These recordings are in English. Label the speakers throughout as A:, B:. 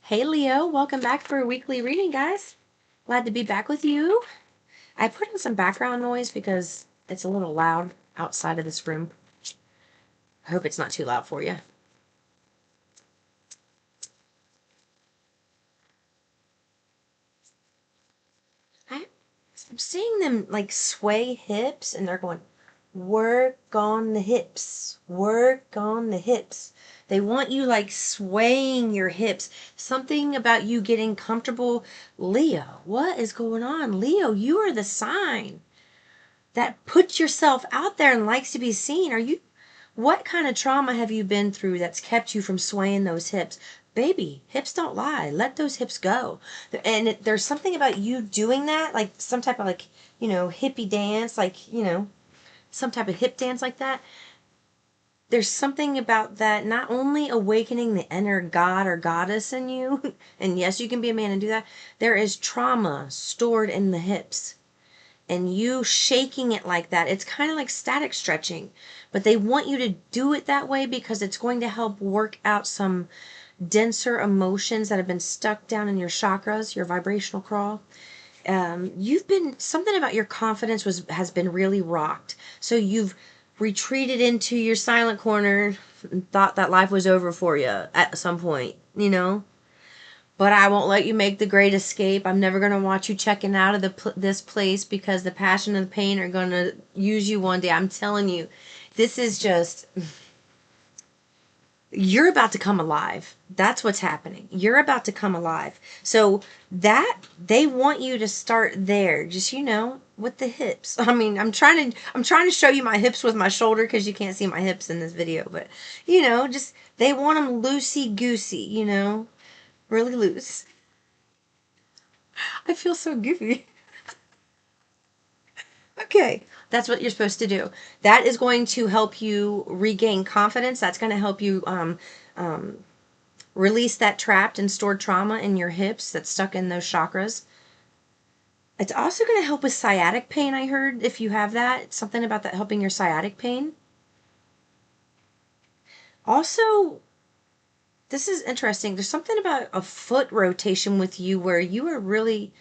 A: Hey Leo, welcome back for a weekly reading, guys. Glad to be back with you. I put in some background noise because it's a little loud outside of this room. I hope it's not too loud for you. I'm seeing them like sway hips and they're going, work on the hips, work on the hips. They want you like swaying your hips. Something about you getting comfortable. Leo, what is going on? Leo, you are the sign that puts yourself out there and likes to be seen. What kind of trauma have you been through that's kept you from swaying those hips? Baby, hips don't lie. Let those hips go. And there's something about you doing that, like some type of hippie dance, some type of hip dance like that. There's something about that not only awakening the inner god or goddess in you, and yes, you can be a man and do that. There is trauma stored in the hips. And you shaking it like that, it's kind of like static stretching, but they want you to do it that way because it's going to help work out some denser emotions that have been stuck down in your chakras, your vibrational crawl. You've been, something about your confidence has been really rocked, so you've retreated into your silent corner and thought that life was over for you at some point, but I won't let you make the great escape. I'm never going to want you checking out of this place because the passion and the pain are going to use you one day. I'm telling you, this is just, you're about to come alive. That's what's happening. You're about to come alive. So that, they want you to start there, just, with the hips. I mean, I'm trying to show you my hips with my shoulder because you can't see my hips in this video, but just, they want them loosey goosey, really loose. I feel so goofy. Okay, that's what you're supposed to do. That is going to help you regain confidence. That's going to help you release that trapped and stored trauma in your hips that's stuck in those chakras. It's also going to help with sciatic pain, I heard, if you have that. It's something about that helping your sciatic pain. Also, this is interesting. There's something about a foot rotation with you where you are really,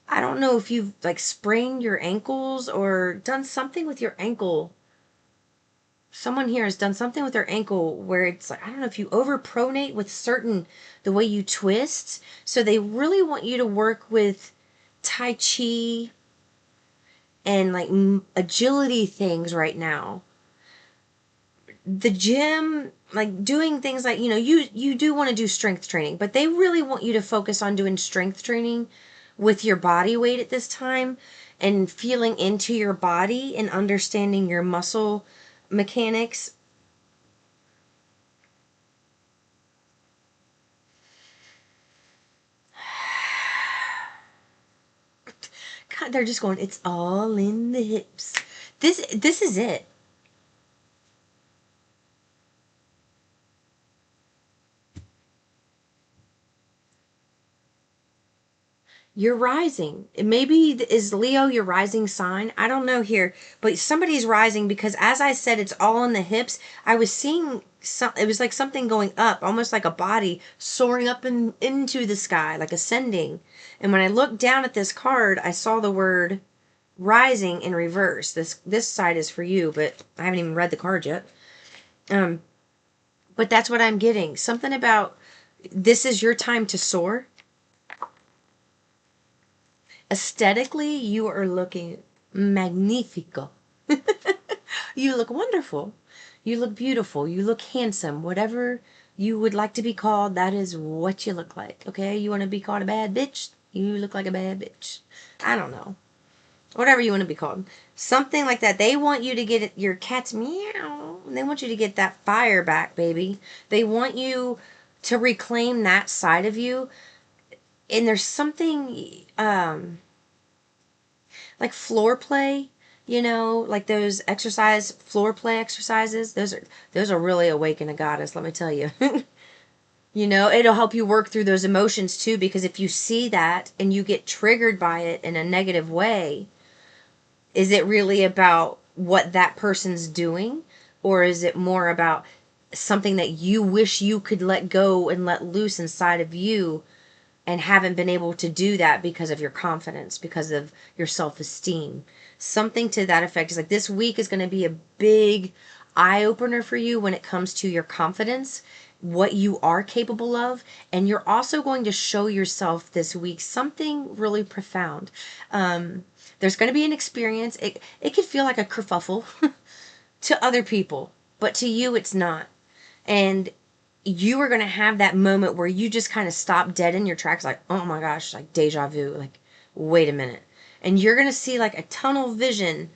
A: I don't know if you've like sprained your ankles or done something with your ankle. Someone here has done something with their ankle where it's like, I don't know if you overpronate with the way you twist. So they really want you to work with Tai Chi and like agility things right now. The gym, like doing things like, you do want to do strength training, but they really want you to focus on doing strength training with your body weight at this time and feeling into your body and understanding your muscle mechanics. God, they're just going, it's all in the hips. This is it. You're rising. Maybe is Leo your rising sign? I don't know here, but somebody's rising because as I said, it's all in the hips. I was seeing it was like something going up, almost like a body soaring up into the sky, like ascending. And when I looked down at this card, I saw the word rising in reverse. This side is for you, but I haven't even read the card yet. But that's what I'm getting. Something about this is your time to soar. Aesthetically, you are looking magnifico. You look wonderful. You look beautiful. You look handsome. Whatever you would like to be called, that is what you look like. Okay? You want to be called a bad bitch? You look like a bad bitch. I don't know. Whatever you want to be called. Something like that. They want you to get your cat's meow. They want you to get that fire back, baby. They want you to reclaim that side of you. And there's something like floor play, like those floor play exercises. Those are really awaken a goddess, let me tell you. It'll help you work through those emotions too, because if you see that and you get triggered by it in a negative way, is it really about what that person's doing, or is it more about something that you wish you could let go and let loose inside of you, and haven't been able to do that because of your confidence, because of your self-esteem. Something to that effect. Is like this week is going to be a big eye-opener for you when it comes to your confidence, what you are capable of, and you're also going to show yourself this week something really profound. There's going to be an experience. It could feel like a kerfuffle to other people, but to you it's not. And you are going to have that moment where you just kind of stop dead in your tracks, like, oh my gosh, like deja vu, like, wait a minute. And you're going to see like a tunnel vision,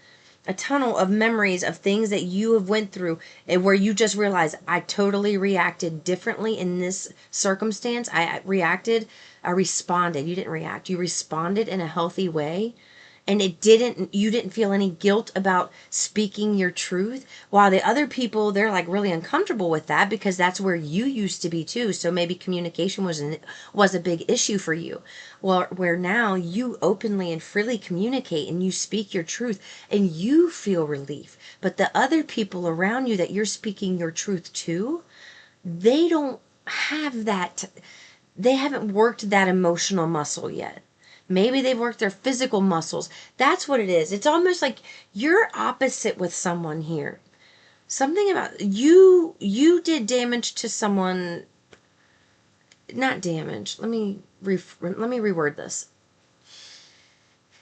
A: a tunnel of memories of things that you have went through, and where you just realize, I totally reacted differently in this circumstance. I responded. You didn't react. You responded in a healthy way, and you didn't feel any guilt about speaking your truth, while the other people, they're like really uncomfortable with that because that's where you used to be too. So maybe communication was a big issue for you. Well, where now you openly and freely communicate and you speak your truth and you feel relief, but the other people around you that you're speaking your truth to, they don't have that. They haven't worked that emotional muscle yet. Maybe they've worked their physical muscles. That's what it is. It's almost like you're opposite with someone here. Something about you did damage to someone. Not damage. Let me reword this.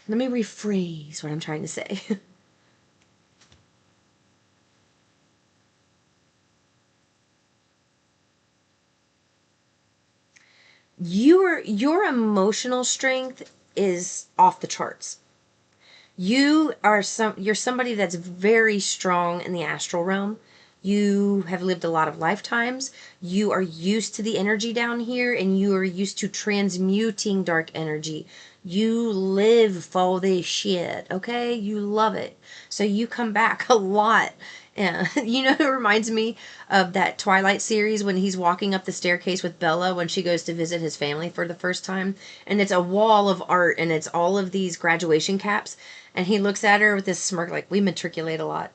A: Let me rephrase what I'm trying to say. Your emotional strength is off the charts. You're somebody that's very strong in the astral realm. You have lived a lot of lifetimes. You are used to the energy down here, and you are used to transmuting dark energy. You live for this shit, okay? You love it. So you come back a lot. Yeah. You know, it reminds me of that Twilight series when he's walking up the staircase with Bella when she goes to visit his family for the first time. And it's a wall of art, and it's all of these graduation caps. And he looks at her with this smirk, like, we matriculate a lot.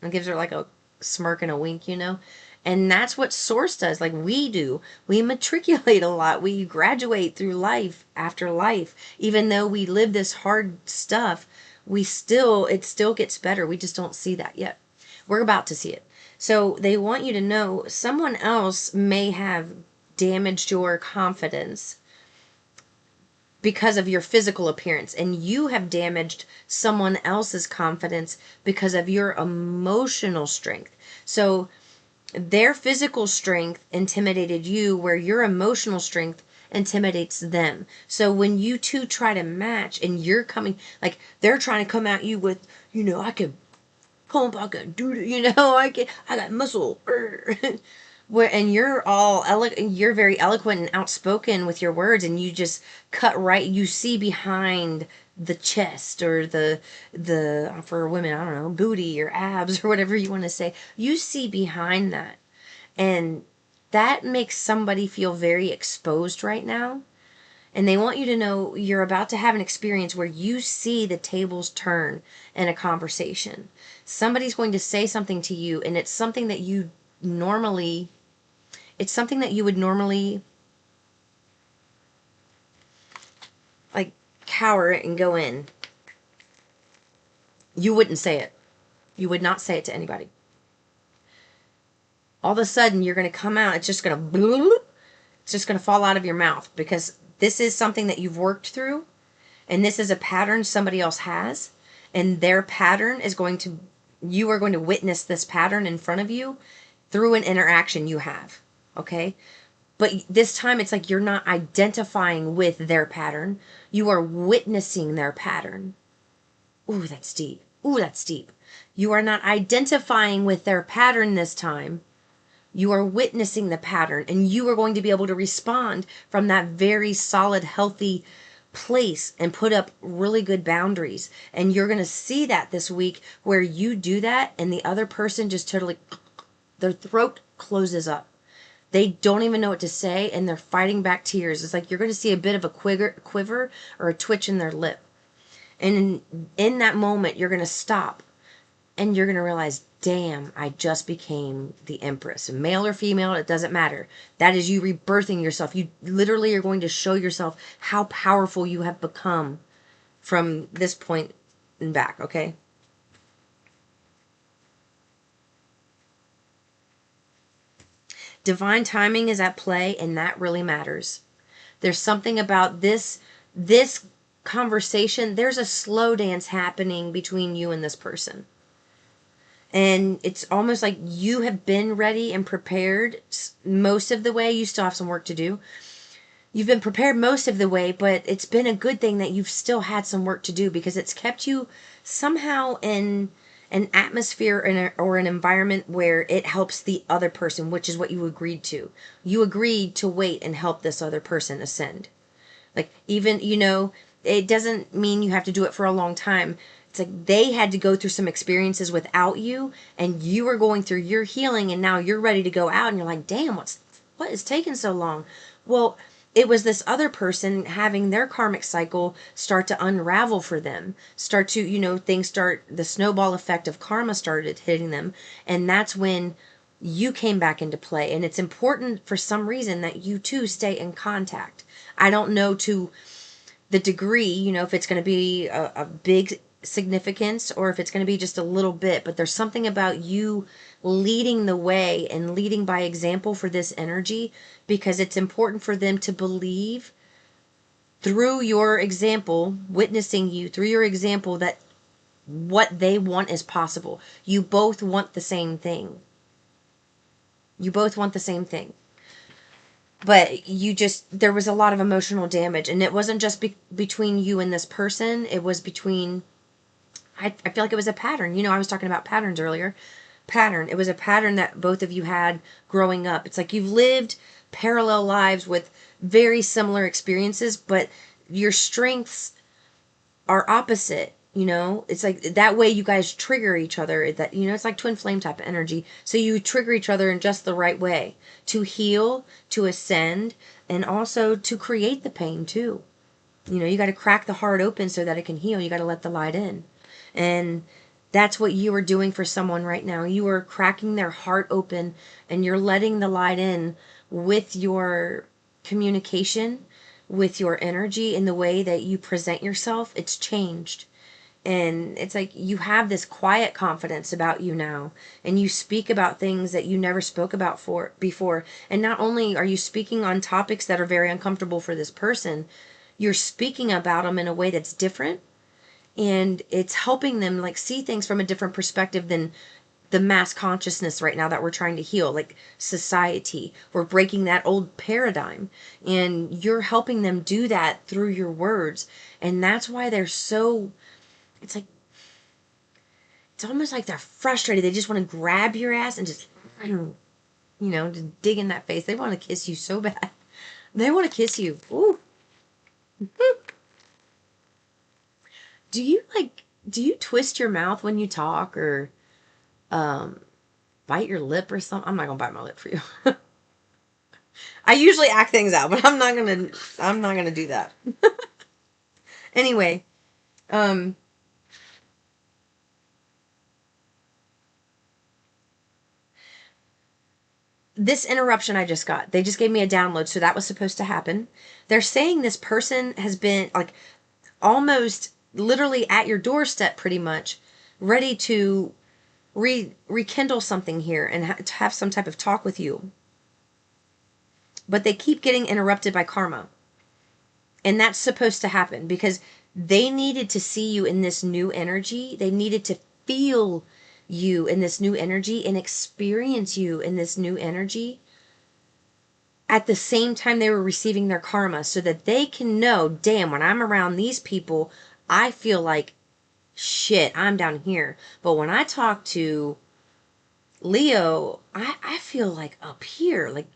A: And gives her like a smirk and a wink, you know? And that's what Source does, like we do. We matriculate a lot. We graduate through life after life. Even though we live this hard stuff, it still gets better. We just don't see that yet. We're about to see it. So they want you to know someone else may have damaged your confidence because of your physical appearance, and you have damaged someone else's confidence because of your emotional strength. So their physical strength intimidated you, where your emotional strength intimidates them. So when you two try to match and you're coming, like they're trying to come at you with, I can pump, I can do, I got muscle. And you're very eloquent and outspoken with your words, and you just cut right. You see behind the chest, or the for women, I don't know, booty or abs or whatever you want to say. You see behind that, and that makes somebody feel very exposed right now. And they want you to know you're about to have an experience where you see the tables turn in a conversation. Somebody's going to say something to you, and it's something that you would normally like cower and go in. You wouldn't say it. You would not say it to anybody. All of a sudden, you're going to come out. It's just going to fall out of your mouth, because this is something that you've worked through, and this is a pattern somebody else has, and their pattern you are going to witness this pattern in front of you through an interaction you have. Okay? But this time it's like you're not identifying with their pattern. You are witnessing their pattern. Ooh, that's deep. Ooh, that's deep. You are not identifying with their pattern this time. You are witnessing the pattern, and you are going to be able to respond from that very solid, healthy place and put up really good boundaries. And you're going to see that this week, where you do that and the other person just totally, their throat closes up. They don't even know what to say, and they're fighting back tears. It's like you're going to see a bit of a quiver or a twitch in their lip. And in that moment, you're going to stop, and you're going to realize, damn, I just became the Empress. Male or female, it doesn't matter. That is you rebirthing yourself. You literally are going to show yourself how powerful you have become from this point and back, okay? Divine timing is at play, and that really matters. There's something about this conversation. There's a slow dance happening between you and this person. And it's almost like you have been ready and prepared most of the way. You still have some work to do. You've been prepared most of the way, but it's been a good thing that you've still had some work to do, because it's kept you somehow in an atmosphere or an environment where it helps the other person, which is what you agreed to. You agreed to wait and help this other person ascend. Like, even, it doesn't mean you have to do it for a long time. It's like they had to go through some experiences without you, and you were going through your healing, and now you're ready to go out, and you're like, damn, what is taking so long? Well, it was this other person having their karmic cycle start to unravel for them, start to, the snowball effect of karma started hitting them. And that's when you came back into play. And it's important for some reason that you two stay in contact. I don't know to the degree, if it's going to be a big significance or if it's going to be just a little bit, but there's something about you leading the way and leading by example for this energy, because it's important for them to believe through your example, witnessing you through your example, that what they want is possible. You both want the same thing. You both want the same thing. But there was a lot of emotional damage, and it wasn't just between you and this person. It was between, I feel like it was a pattern. I was talking about patterns earlier. Pattern. It was a pattern that both of you had growing up. It's like you've lived parallel lives with very similar experiences, but your strengths are opposite. It's like that way you guys trigger each other. That it's like twin flame type of energy. So you trigger each other in just the right way to heal, to ascend, and also to create the pain too. You got to crack the heart open so that it can heal. You got to let the light in. And that's what you are doing for someone right now. You are cracking their heart open, and you're letting the light in with your communication, with your energy, in the way that you present yourself. It's changed. And it's like you have this quiet confidence about you now, and you speak about things that you never spoke about before. And not only are you speaking on topics that are very uncomfortable for this person, you're speaking about them in a way that's different, and it's helping them like see things from a different perspective than the mass consciousness right now that we're trying to heal, like society. We're breaking that old paradigm, and you're helping them do that through your words. And that's why they're so, it's like, it's almost like they're frustrated. They just want to grab your ass and just, just dig in that face. They want to kiss you so bad. They want to kiss you. Ooh. Do you twist your mouth when you talk, or bite your lip or something? I'm not gonna bite my lip for you. I usually act things out, but I'm not gonna do that. Anyway, this interruption I just got, they just gave me a download, so that was supposed to happen. They're saying this person has been like almost literally at your doorstep, pretty much ready to rekindle something here and to have some type of talk with you. But they keep getting interrupted by karma. And that's supposed to happen because they needed to see you in this new energy. They needed to feel you in this new energy and experience you in this new energy at the same time they were receiving their karma, so that they can know, damn, when I'm around these people, I feel like shit, I'm down here. But when I talk to Leo, I feel like up here. Like,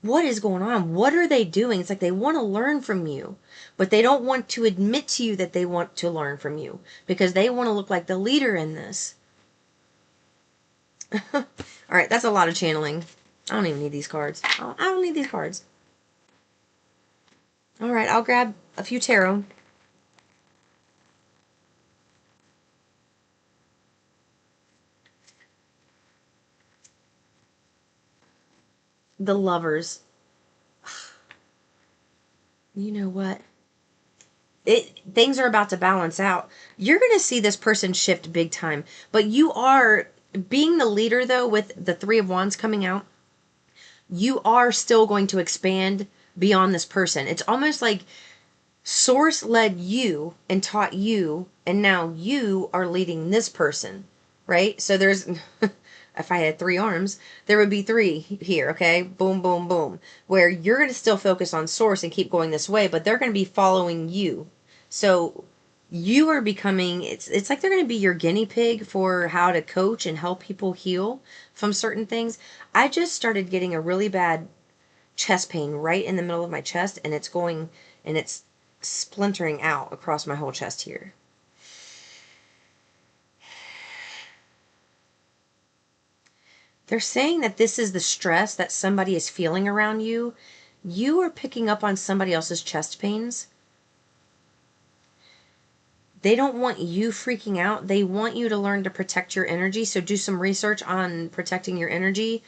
A: what is going on? What are they doing? It's like they want to learn from you, but they don't want to admit to you that they want to learn from you because they want to look like the leader in this. All right, that's a lot of channeling. I don't even need these cards. I don't need these cards. All right, I'll grab a few tarot. The Lovers. You know what? Things are about to balance out. You're going to see this person shift big time. But you are being the leader, though, with the Three of Wands coming out. You are still going to expand beyond this person. It's almost like Source led you and taught you, and now you are leading this person, right? So there's, if I had three arms, there would be three here, okay? Boom, boom, boom. Where you're going to still focus on Source and keep going this way, but they're going to be following you. So you are becoming, it's like they're going to be your guinea pig for how to coach and help people heal from certain things. I just started getting a really bad chest pain right in the middle of my chest, and it's going, and it's splintering out across my whole chest here. They're saying that this is the stress that somebody is feeling around you. You are picking up on somebody else's chest pains. They don't want you freaking out. They want you to learn to protect your energy. So do some research on protecting your energy.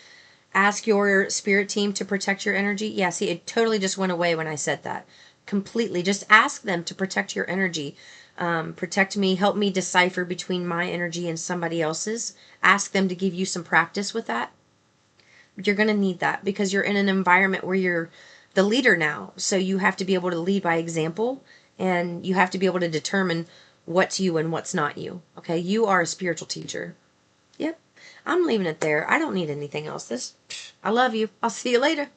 A: Ask your spirit team to protect your energy. Yeah, see, it totally just went away when I said that. Completely. Just ask them to protect your energy. Protect me. Help me decipher between my energy and somebody else's. Ask them to give you some practice with that. You're going to need that because you're in an environment where you're the leader now. So you have to be able to lead by example, and you have to be able to determine what's you and what's not you. Okay? You are a spiritual teacher. Yep. I'm leaving it there. I don't need anything else. I love you. I'll see you later.